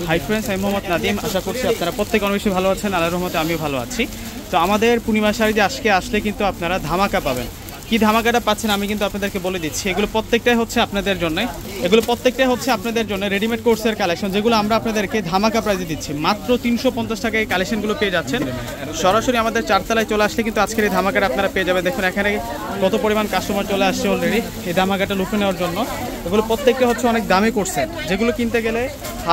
Hi friends, আমি মোহাম্মদ নাদিম। আশা করছি আপনারা প্রত্যেকে অনেক বেশি ভালো আছেন। আল্লাহর রহমতে আমিও ভালো আছি। তো আমাদের পূর্ণিমা শাড়িতে আজকে আসলে কিন্তু আপনারা ধামাকা পাবেন। কি ধামাকাটা পাচ্ছেন আমি কিন্তু আপনাদেরকে বলে দিচ্ছি। এগুলো প্রত্যেকটাই হচ্ছে আপনাদের জন্য, রেডিমেড কোর্সের কালেকশন, যেগুলো আমরা আপনাদেরকে ধামাকা প্রাইজে দিচ্ছি। মাত্র 350 টাকায় এই কালেকশনগুলো পেয়ে যাচ্ছেন। সরাসরি আমাদের চারতলায় চলে আসলে কিন্তু আজকের এই ধামাকাটা আপনারা পেয়ে যাবেন। দেখুন এখানে কত পরিমাণ কাস্টমার চলে আসছে অলরেডি এই ধামাকাটা লুফে নেওয়ার জন্য। এগুলো প্রত্যেকটা হচ্ছে অনেক দামি কোর্সের, যেগুলো কিনতে গেলে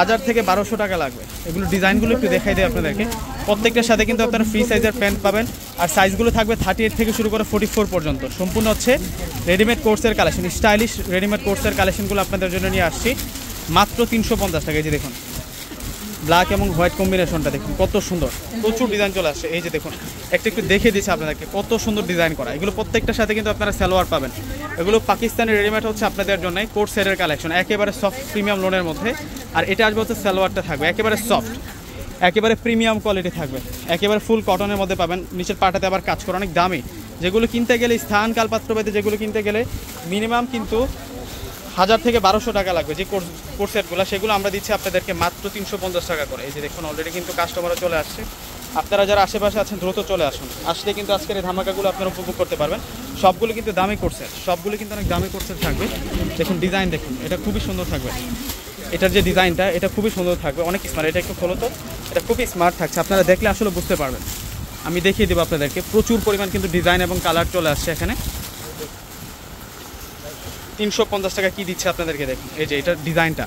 1000 থেকে 1200 টাকা লাগবে। এগুলো ডিজাইনগুলো একটু দেখাই দেয় আপনাদেরকে। প্রত্যেকটার সাথে কিন্তু আপনারা ফ্রি সাইজের প্যান্ট পাবেন, আর সাইজগুলো থাকবে 38 থেকে শুরু করে 44 পর্যন্ত। সম্পূর্ণ হচ্ছে রেডিমেড কোর্সের কালেকশন, স্টাইলিশ রেডিমেড কোর্সের কালেকশনগুলো আপনাদের জন্য নিয়ে আসছি মাত্র 350 টাকা। এই যে দেখুন ব্ল্যাক এবং হোয়াইট কম্বিনেশনটা দেখুন কত সুন্দর, প্রচুর ডিজাইন চলে আসছে। এই যে দেখুন একটু দেখিয়ে দিচ্ছি আপনাদেরকে কত সুন্দর ডিজাইন করা। এগুলো প্রত্যেকটার সাথে কিন্তু আপনারা সালোয়ার পাবেন। এগুলো পাকিস্তানি রেডিমেড হচ্ছে আপনাদের জন্য কোর্ট সেটের কালেকশন, একেবারে সফট প্রিমিয়াম লোনের মধ্যে। আর এটা আসবে হচ্ছে সালোয়ারটা থাকবে একেবারে সফট, একেবারে প্রিমিয়াম কোয়ালিটি থাকবে, একেবারে ফুল কটনের মধ্যে পাবেন। নিচের পাটাতে আবার কাজ করা, অনেক দামি। যেগুলো কিনতে গেলে স্থান কালপাত্রভেদে যেগুলো কিনতে গেলে মিনিমাম কিন্তু 1000 থেকে 1200 টাকা লাগবে। যে কোর্স সেটগুলো সেগুলো আমরা দিচ্ছি আপনাদেরকে মাত্র 350 টাকা করে। এই যে দেখুন অলরেডি কিন্তু কাস্টমাররা চলে আসছে। আপনারা যারা আশেপাশে আছেন দ্রুত চলে আসুন, আসলে কিন্তু আজকের এই ধামাকাগুলো আপনারা উপভোগ করতে পারবেন। সবগুলো কিন্তু দামি কোর্সের, সবগুলো কিন্তু অনেক দামি কোর্সের থাকবে। দেখুন ডিজাইন দেখুন, এটা খুবই সুন্দর থাকবে। এটার যে ডিজাইনটা এটা খুবই সুন্দর থাকবে, অনেক স্মার্ট। এটা একটু খোলো তো, এটা খুবই স্মার্ট থাকছে, আপনারা দেখলে আসলে বুঝতে পারবেন। আমি দেখিয়ে দেবো আপনাদেরকে। প্রচুর পরিমাণ কিন্তু ডিজাইন এবং কালার চলে আসছে এখানে। 350 টাকা কি দিচ্ছে আপনাদেরকে দেখুন। এই যে এটার ডিজাইনটা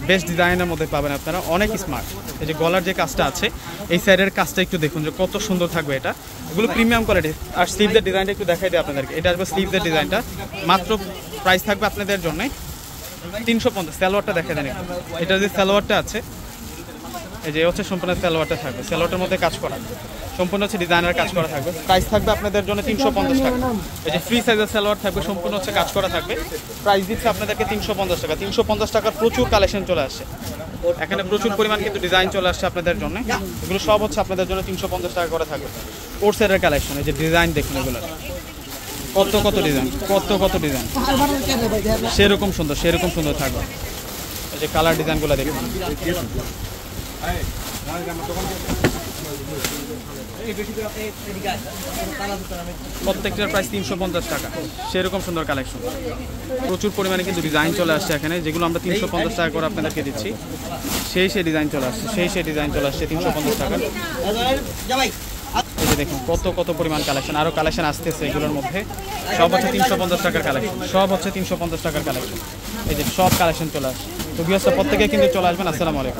বেস্ট ডিজাইনের মধ্যে পাবেন আপনারা, অনেক স্মার্ট। এই যে গলার যে কাজটা আছে এই সাইডের কাজটা একটু দেখুন যে কত সুন্দর থাকবে এটা। এগুলো প্রিমিয়াম কোয়ালিটি। আর স্লিভদের ডিজাইনটা একটু দেখাই দিই আপনাদেরকে। এটা আসবে স্লিভদের ডিজাইনটা, মাত্র প্রাইস থাকবে আপনাদের জন্য 350। সালোয়ারটা দেখে দেন, এটা যে সালোয়ারটা আছে এই যে হচ্ছে সম্পূর্ণ সালোয়ারটা থাকবে, সালোয়ারটার মধ্যে কাজ করা, সম্পূর্ণ হচ্ছে ডিজাইনার কাজ করা থাকবে। প্রাইস থাকবে আপনাদের জন্য 350 টাকা। এই যে ফ্রি সাইজের সালোয়ার থাকবে, সম্পূর্ণ হচ্ছে কাজ করা থাকবে। প্রাইস দিচ্ছে আপনাদেরকে 350 টাকা। 350 টাকার প্রচুর কালেকশন চলে আসছে এখানে, প্রচুর পরিমাণ কিন্তু ডিজাইন চলে আসছে আপনাদের জন্য। এগুলো সব হচ্ছে আপনাদের জন্য 350 টাকা করে থাকবে। কোর্সের কালেকশন, এই যে ডিজাইন দেখুন, এগুলো কত ডিজাইন, কত ডিজাইন, সেরকম সুন্দর থাকবে। এই যে কালার ডিজাইনগুলো দেখুন। প্রত্যেকটার প্রাইস 350 টাকা, সেরকম সুন্দর কালেকশন। প্রচুর পরিমাণে কিন্তু ডিজাইন চলে আসছে এখানে, যেগুলো আমরা 350 টাকা করে আপনাদেরকে দিচ্ছি। সেই ডিজাইন চলে আসছে, সেই ডিজাইন চলে আসছে 350 টাকা। এই যে দেখুন কত পরিমাণ কালেকশন, আরও কালেকশন আসতেছে এগুলোর মধ্যে। সব হচ্ছে 350 টাকার কালেকশন, সব হচ্ছে 350 টাকার কালেকশন। এই যে সব কালেকশন চলে আসছে। তো ভিউয়ার্স প্রত্যেকে কিন্তু চলে আসবেন। আসসালামু আলাইকুম।